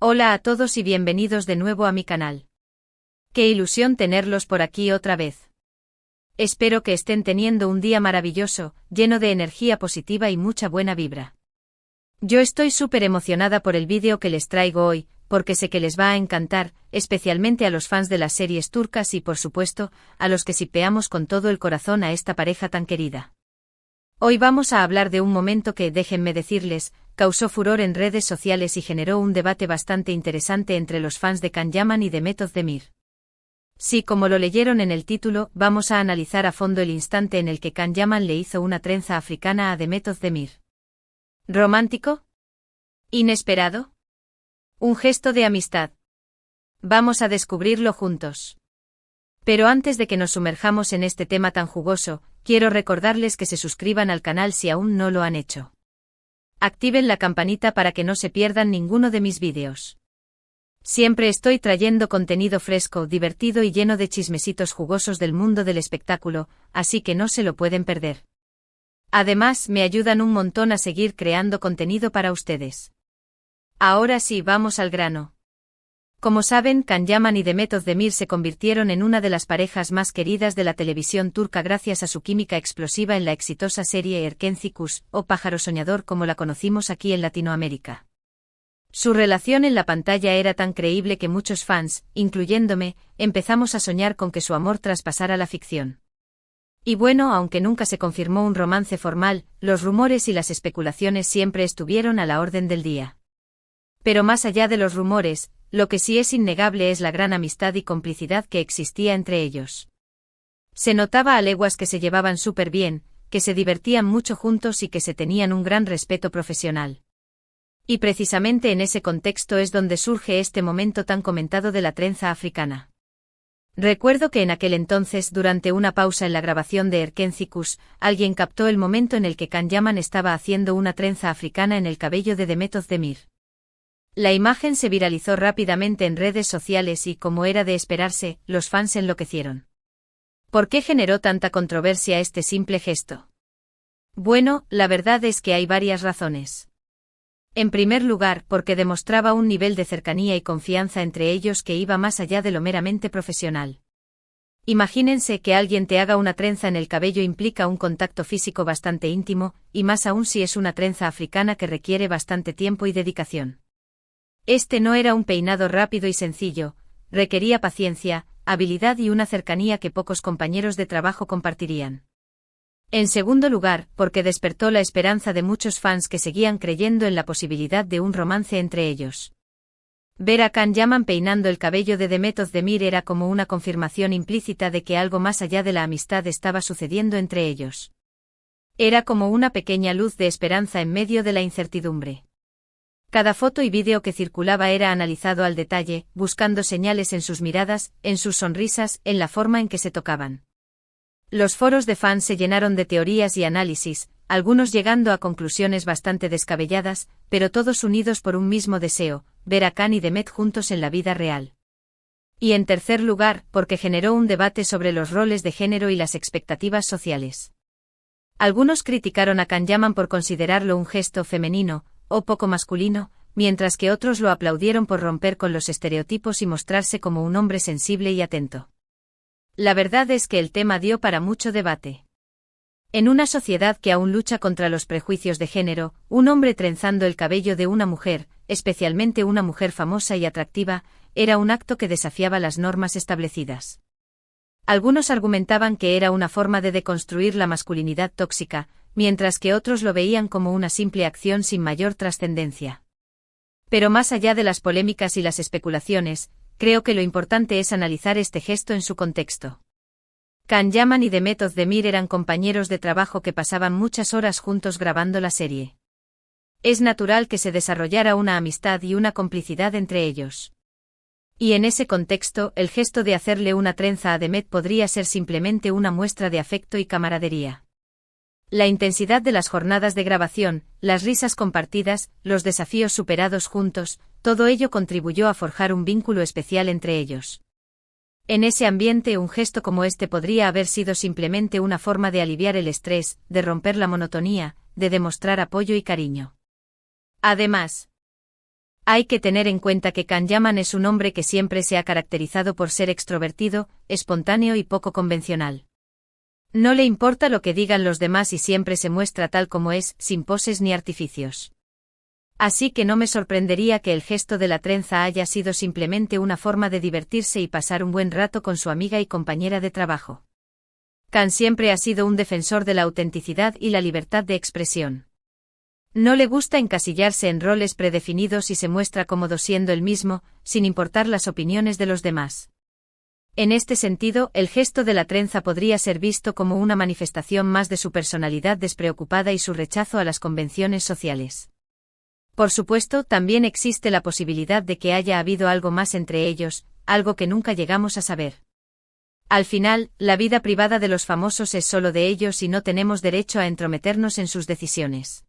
Hola a todos y bienvenidos de nuevo a mi canal. Qué ilusión tenerlos por aquí otra vez. Espero que estén teniendo un día maravilloso, lleno de energía positiva y mucha buena vibra. Yo estoy súper emocionada por el vídeo que les traigo hoy, porque sé que les va a encantar, especialmente a los fans de las series turcas y por supuesto, a los que shippeamos con todo el corazón a esta pareja tan querida. Hoy vamos a hablar de un momento que, déjenme decirles, causó furor en redes sociales y generó un debate bastante interesante entre los fans de Can Yaman y de Demet Özdemir. Sí, como lo leyeron en el título, vamos a analizar a fondo el instante en el que Can Yaman le hizo una trenza africana a Demet Özdemir. ¿Romántico? ¿Inesperado? ¿Un gesto de amistad? Vamos a descubrirlo juntos. Pero antes de que nos sumerjamos en este tema tan jugoso, quiero recordarles que se suscriban al canal si aún no lo han hecho. Activen la campanita para que no se pierdan ninguno de mis vídeos. Siempre estoy trayendo contenido fresco, divertido y lleno de chismecitos jugosos del mundo del espectáculo, así que no se lo pueden perder. Además, me ayudan un montón a seguir creando contenido para ustedes. Ahora sí, vamos al grano. Como saben, Can Yaman y Demet Özdemir se convirtieron en una de las parejas más queridas de la televisión turca gracias a su química explosiva en la exitosa serie Erkenci Kuş, o Pájaro Soñador como la conocimos aquí en Latinoamérica. Su relación en la pantalla era tan creíble que muchos fans, incluyéndome, empezamos a soñar con que su amor traspasara la ficción. Y bueno, aunque nunca se confirmó un romance formal, los rumores y las especulaciones siempre estuvieron a la orden del día. Pero más allá de los rumores, lo que sí es innegable es la gran amistad y complicidad que existía entre ellos. Se notaba a leguas que se llevaban súper bien, que se divertían mucho juntos y que se tenían un gran respeto profesional. Y precisamente en ese contexto es donde surge este momento tan comentado de la trenza africana. Recuerdo que en aquel entonces, durante una pausa en la grabación de Erkenci Kuş, alguien captó el momento en el que Can Yaman estaba haciendo una trenza africana en el cabello de Demet Özdemir. La imagen se viralizó rápidamente en redes sociales y, como era de esperarse, los fans enloquecieron. ¿Por qué generó tanta controversia este simple gesto? Bueno, la verdad es que hay varias razones. En primer lugar, porque demostraba un nivel de cercanía y confianza entre ellos que iba más allá de lo meramente profesional. Imagínense que alguien te haga una trenza en el cabello implica un contacto físico bastante íntimo, y más aún si es una trenza africana que requiere bastante tiempo y dedicación. Este no era un peinado rápido y sencillo, requería paciencia, habilidad y una cercanía que pocos compañeros de trabajo compartirían. En segundo lugar, porque despertó la esperanza de muchos fans que seguían creyendo en la posibilidad de un romance entre ellos. Ver a Can Yaman peinando el cabello de Demet Özdemir era como una confirmación implícita de que algo más allá de la amistad estaba sucediendo entre ellos. Era como una pequeña luz de esperanza en medio de la incertidumbre. Cada foto y vídeo que circulaba era analizado al detalle, buscando señales en sus miradas, en sus sonrisas, en la forma en que se tocaban. Los foros de fans se llenaron de teorías y análisis, algunos llegando a conclusiones bastante descabelladas, pero todos unidos por un mismo deseo, ver a Can y Demet juntos en la vida real. Y en tercer lugar, porque generó un debate sobre los roles de género y las expectativas sociales. Algunos criticaron a Can Yaman por considerarlo un gesto femenino, o poco masculino, mientras que otros lo aplaudieron por romper con los estereotipos y mostrarse como un hombre sensible y atento. La verdad es que el tema dio para mucho debate. En una sociedad que aún lucha contra los prejuicios de género, un hombre trenzando el cabello de una mujer, especialmente una mujer famosa y atractiva, era un acto que desafiaba las normas establecidas. Algunos argumentaban que era una forma de deconstruir la masculinidad tóxica, mientras que otros lo veían como una simple acción sin mayor trascendencia. Pero más allá de las polémicas y las especulaciones, creo que lo importante es analizar este gesto en su contexto. Can Yaman y Demet Özdemir eran compañeros de trabajo que pasaban muchas horas juntos grabando la serie. Es natural que se desarrollara una amistad y una complicidad entre ellos. Y en ese contexto, el gesto de hacerle una trenza a Demet podría ser simplemente una muestra de afecto y camaradería. La intensidad de las jornadas de grabación, las risas compartidas, los desafíos superados juntos, todo ello contribuyó a forjar un vínculo especial entre ellos. En ese ambiente, un gesto como este podría haber sido simplemente una forma de aliviar el estrés, de romper la monotonía, de demostrar apoyo y cariño. Además, Hay que tener en cuenta que Can Yaman es un hombre que siempre se ha caracterizado por ser extrovertido, espontáneo y poco convencional. No le importa lo que digan los demás y siempre se muestra tal como es, sin poses ni artificios. Así que no me sorprendería que el gesto de la trenza haya sido simplemente una forma de divertirse y pasar un buen rato con su amiga y compañera de trabajo. Can siempre ha sido un defensor de la autenticidad y la libertad de expresión. No le gusta encasillarse en roles predefinidos y se muestra cómodo siendo él mismo, sin importar las opiniones de los demás. En este sentido, el gesto de la trenza podría ser visto como una manifestación más de su personalidad despreocupada y su rechazo a las convenciones sociales. Por supuesto, también existe la posibilidad de que haya habido algo más entre ellos, algo que nunca llegamos a saber. Al final, la vida privada de los famosos es solo de ellos y no tenemos derecho a entrometernos en sus decisiones.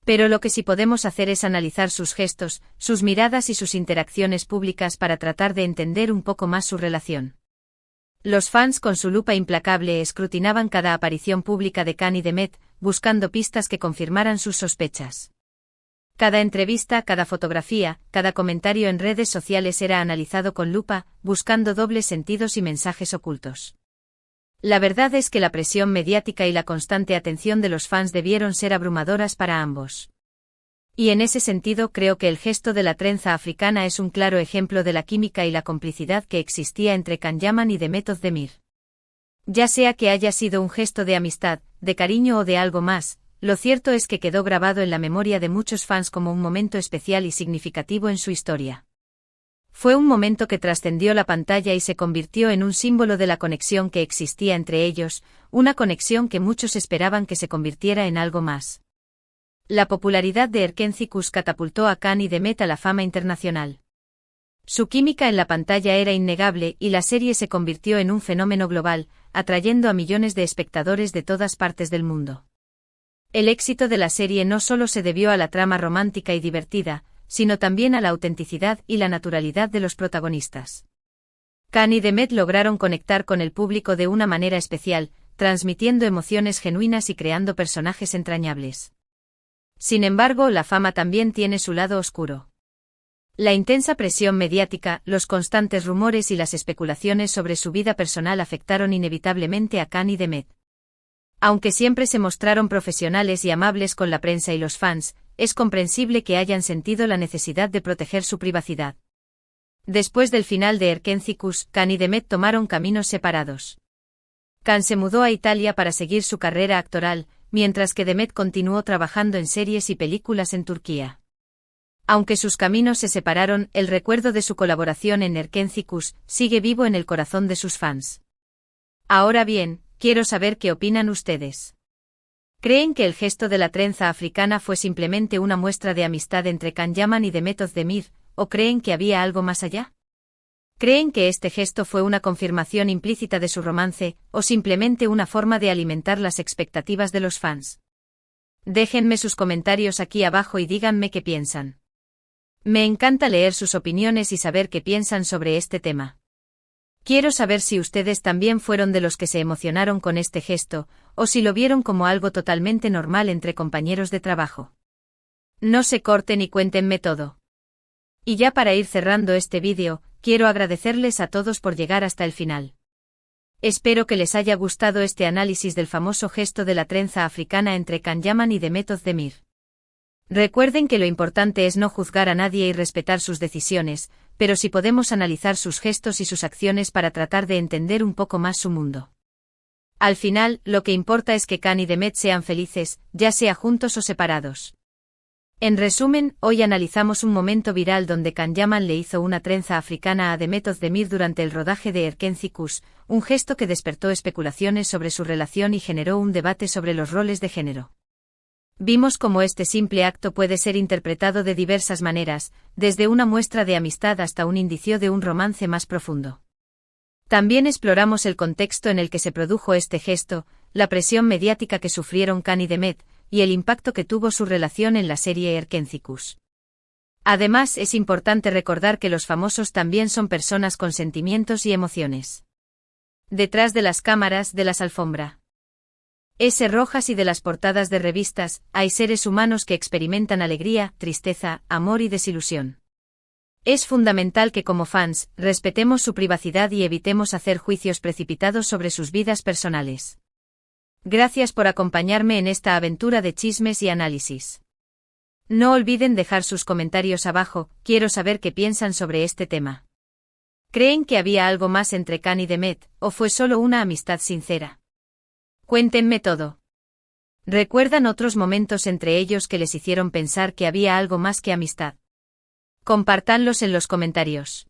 Pero lo que sí podemos hacer es analizar sus gestos, sus miradas y sus interacciones públicas para tratar de entender un poco más su relación. Los fans con su lupa implacable escrutinaban cada aparición pública de Can y de Met, buscando pistas que confirmaran sus sospechas. Cada entrevista, cada fotografía, cada comentario en redes sociales era analizado con lupa, buscando dobles sentidos y mensajes ocultos. La verdad es que la presión mediática y la constante atención de los fans debieron ser abrumadoras para ambos. Y en ese sentido creo que el gesto de la trenza africana es un claro ejemplo de la química y la complicidad que existía entre Can Yaman y Demet Özdemir. Ya sea que haya sido un gesto de amistad, de cariño o de algo más, lo cierto es que quedó grabado en la memoria de muchos fans como un momento especial y significativo en su historia. Fue un momento que trascendió la pantalla y se convirtió en un símbolo de la conexión que existía entre ellos, una conexión que muchos esperaban que se convirtiera en algo más. La popularidad de Erkenzicus catapultó a Can y Demet a la fama internacional. Su química en la pantalla era innegable y la serie se convirtió en un fenómeno global, atrayendo a millones de espectadores de todas partes del mundo. El éxito de la serie no solo se debió a la trama romántica y divertida, sino también a la autenticidad y la naturalidad de los protagonistas. Can y Demet lograron conectar con el público de una manera especial, transmitiendo emociones genuinas y creando personajes entrañables. Sin embargo, la fama también tiene su lado oscuro. La intensa presión mediática, los constantes rumores y las especulaciones sobre su vida personal afectaron inevitablemente a Can y Demet. Aunque siempre se mostraron profesionales y amables con la prensa y los fans, es comprensible que hayan sentido la necesidad de proteger su privacidad. Después del final de Erkenzicus, Can y Demet tomaron caminos separados. Can se mudó a Italia para seguir su carrera actoral, mientras que Demet continuó trabajando en series y películas en Turquía. Aunque sus caminos se separaron, el recuerdo de su colaboración en Erkenzicus sigue vivo en el corazón de sus fans. Ahora bien, quiero saber qué opinan ustedes. ¿Creen que el gesto de la trenza africana fue simplemente una muestra de amistad entre Can Yaman y Demet Özdemir, o creen que había algo más allá? ¿Creen que este gesto fue una confirmación implícita de su romance, o simplemente una forma de alimentar las expectativas de los fans? Déjenme sus comentarios aquí abajo y díganme qué piensan. Me encanta leer sus opiniones y saber qué piensan sobre este tema. Quiero saber si ustedes también fueron de los que se emocionaron con este gesto, o si lo vieron como algo totalmente normal entre compañeros de trabajo. No se corten y cuéntenme todo. Y ya para ir cerrando este vídeo, quiero agradecerles a todos por llegar hasta el final. Espero que les haya gustado este análisis del famoso gesto de la trenza africana entre Can Yaman y Demet Özdemir. Recuerden que lo importante es no juzgar a nadie y respetar sus decisiones, pero sí podemos analizar sus gestos y sus acciones para tratar de entender un poco más su mundo. Al final, lo que importa es que Can y Demet sean felices, ya sea juntos o separados. En resumen, hoy analizamos un momento viral donde Can Yaman le hizo una trenza africana a Demet Özdemir durante el rodaje de Erkenzicus, un gesto que despertó especulaciones sobre su relación y generó un debate sobre los roles de género. Vimos cómo este simple acto puede ser interpretado de diversas maneras, desde una muestra de amistad hasta un indicio de un romance más profundo. También exploramos el contexto en el que se produjo este gesto, la presión mediática que sufrieron Can y Demet, y el impacto que tuvo su relación en la serie Erkenzicus. Además, es importante recordar que los famosos también son personas con sentimientos y emociones. Detrás de las cámaras de las alfombra. S. Rojas y de las portadas de revistas, hay seres humanos que experimentan alegría, tristeza, amor y desilusión. Es fundamental que como fans, respetemos su privacidad y evitemos hacer juicios precipitados sobre sus vidas personales. Gracias por acompañarme en esta aventura de chismes y análisis. No olviden dejar sus comentarios abajo, quiero saber qué piensan sobre este tema. ¿Creen que había algo más entre Khan y Demet, o fue solo una amistad sincera? Cuéntenme todo. ¿Recuerdan otros momentos entre ellos que les hicieron pensar que había algo más que amistad? Compártanlos en los comentarios.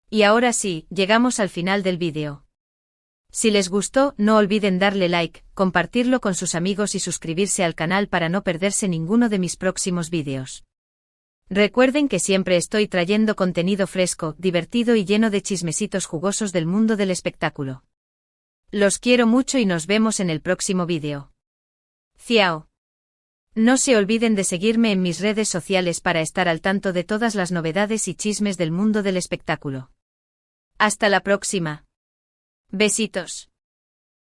Y ahora sí, llegamos al final del vídeo. Si les gustó, no olviden darle like, compartirlo con sus amigos y suscribirse al canal para no perderse ninguno de mis próximos vídeos. Recuerden que siempre estoy trayendo contenido fresco, divertido y lleno de chismecitos jugosos del mundo del espectáculo. Los quiero mucho y nos vemos en el próximo vídeo. Ciao. No se olviden de seguirme en mis redes sociales para estar al tanto de todas las novedades y chismes del mundo del espectáculo. Hasta la próxima. Besitos.